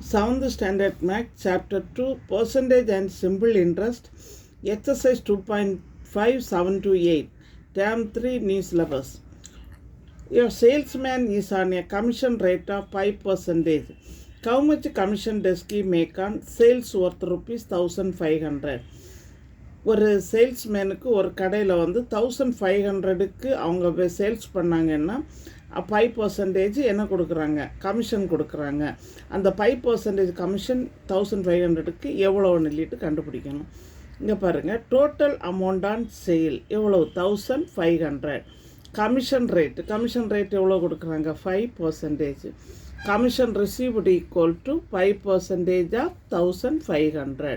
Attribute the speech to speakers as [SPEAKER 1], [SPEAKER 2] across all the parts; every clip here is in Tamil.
[SPEAKER 1] 7th Standard Math, Chapter 2, Percentage and Simple Interest, Exercise 2.5728, Term 3, New Syllabus. Your salesman is on a commission rate of 5%. How much commission does he make on sales worth rupees 1500? ஒரு சேல்ஸ்மேனுக்கு ஒரு கடையில் வந்து 1500க்கு அவங்க சேல்ஸ் பண்ணாங்கன்னா 5% என்ன கொடுக்குறாங்க, கமிஷன் கொடுக்குறாங்க. அந்த 5% கமிஷன் 1500க்கு எவ்வளோன்னு சொல்லிட்டு கண்டுபிடிக்கணும். இங்கே பாருங்கள், டோட்டல் அமௌண்ட் ஆன் சேல் எவ்வளோ, 1500. கமிஷன் ரேட் எவ்வளோ கொடுக்குறாங்க, 5%. Commission received equal to 5% of 1500.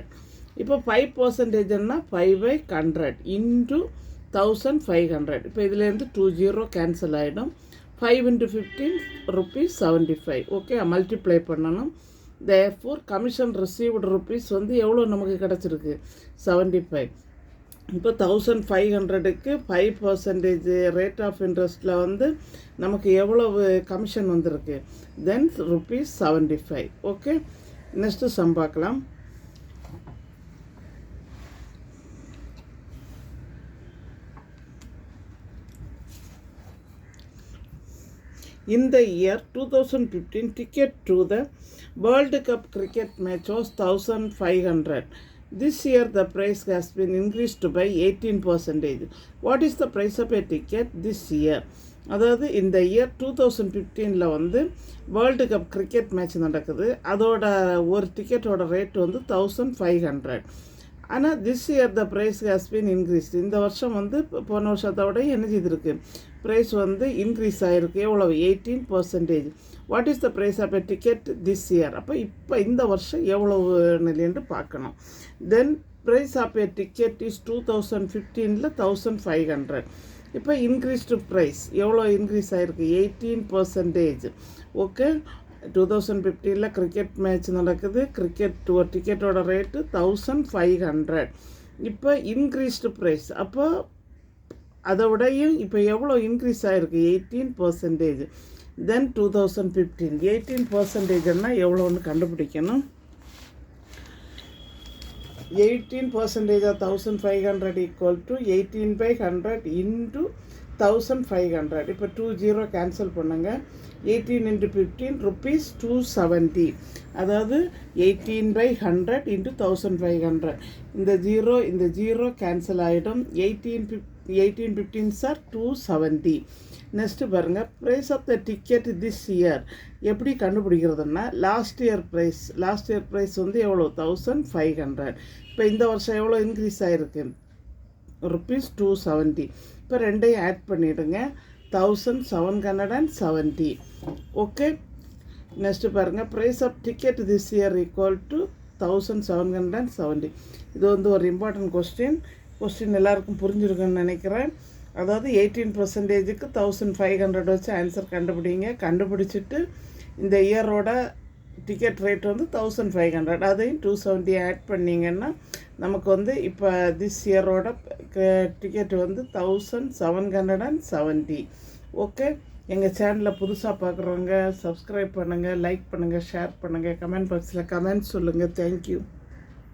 [SPEAKER 1] இப்போ 5%ன்னா 5/100 இன்ட்டு 1500. இப்போ இதுலேருந்து 20 கேன்சல் ஆகிடும். 5 × 15 rupees 75. ஓகே, மல்டிப்ளை பண்ணணும். தேர்ஃபோர் கமிஷன் ரிசீவ்டு ருப்பீஸ் வந்து எவ்வளோ நமக்கு கிடச்சிருக்கு, 75. இப்போ 1500க்கு 5% ரேட் ஆஃப் இன்ட்ரெஸ்ட்டில் வந்து நமக்கு எவ்வளவு கமிஷன் வந்திருக்கு, தென் rupees 75. ஓகே, நெக்ஸ்ட்டு சம் பார்க்கலாம். In the year 2015, ticket to the World Cup cricket match was 1500. This year the price has been increased by 18%. What is the price of a ticket this year? அதாவது இந்த இயர் 2015 வந்து வேர்ல்டு கப் கிரிக்கெட் மேட்ச் நடக்குது. அதோட ஒரு டிக்கெட்டோட ரேட் வந்து 1500. ஆனால் this year the price has been increased. இந்த வருஷம் வந்து போன வருஷத்தோட என்ன செய்திருக்கு, ப்ரைஸ் வந்து இன்க்ரீஸ் ஆகிருக்கு. எவ்வளவு, 18%. What is the price of a ticket this year? அப்போ இப்போ இந்த வருஷம் எவ்வளவு நிலைன்னு பார்க்கணும். Then price of a ticket is 2015 1500. இப்போ இன்க்ரீஸ்டு ப்ரைஸ் எவ்வளோ இன்க்ரீஸ் ஆகிருக்கு, 18%. ஓகே, 2015 கிரிக்கெட் மேட்ச் நடக்குது. ஒரு டிக்கெட்டோட ரேட்டு 1500. இப்போ இன்க்ரீஸ்டு ப்ரைஸ், அப்போ அதை விடையும் இப்போ எவ்வளோ இன்க்ரீஸ் ஆகிருக்கு, 18%. தென் 2015 18%ன்னா எவ்வளோன்னு கண்டுபிடிக்கணும். 18% of 1500 equal to 18/100 into 1500. இப்போ 20 கேன்சல் பண்ணுங்க. 18 × 15 rupees 270. அதாவது 18/100 into 1500. இந்த ஜீரோ கேன்சல் ஆகிடும். 18 15s are 270. நெக்ஸ்ட்டு பாருங்கள், price of the ticket this year எப்படி கண்டுபிடிக்கிறதுனா, லாஸ்ட் இயர் ப்ரைஸ் வந்து எவ்வளோ, 1500. இப்போ இந்த வருஷம் எவ்வளோ இன்க்ரீஸ் ஆகிருக்கு, rupees 270. இப்போ ரெண்டையும் ஆட் பண்ணிவிடுங்க, 1770. ஓகே, நெக்ஸ்ட்டு பாருங்கள், price of ticket this year equal to 1770. இது வந்து ஒரு இம்பார்ட்டன்ட் கொஸ்டின் எல்லாருக்கும் புரிஞ்சிருக்குன்னு நினைக்கிறேன். அதாவது 18%க்கு 1500 வச்சு ஆன்சர் கண்டுபிடிச்சிட்டு இந்த இயரோட டிக்கெட் ரேட் வந்து 1500, அதையும் 270 ஆட் பண்ணிங்கன்னா நமக்கு வந்து இப்போ திஸ் இயரோட டிக்கெட் வந்து 1770. ஓகே, எங்கள் சேனலில் புதுசாக பார்க்குறவங்க சப்ஸ்கிரைப் பண்ணுங்கள், லைக் பண்ணுங்கள், ஷேர் பண்ணுங்கள், கமெண்ட் பாக்ஸில் கமெண்ட் சொல்லுங்கள். தேங்க்யூ.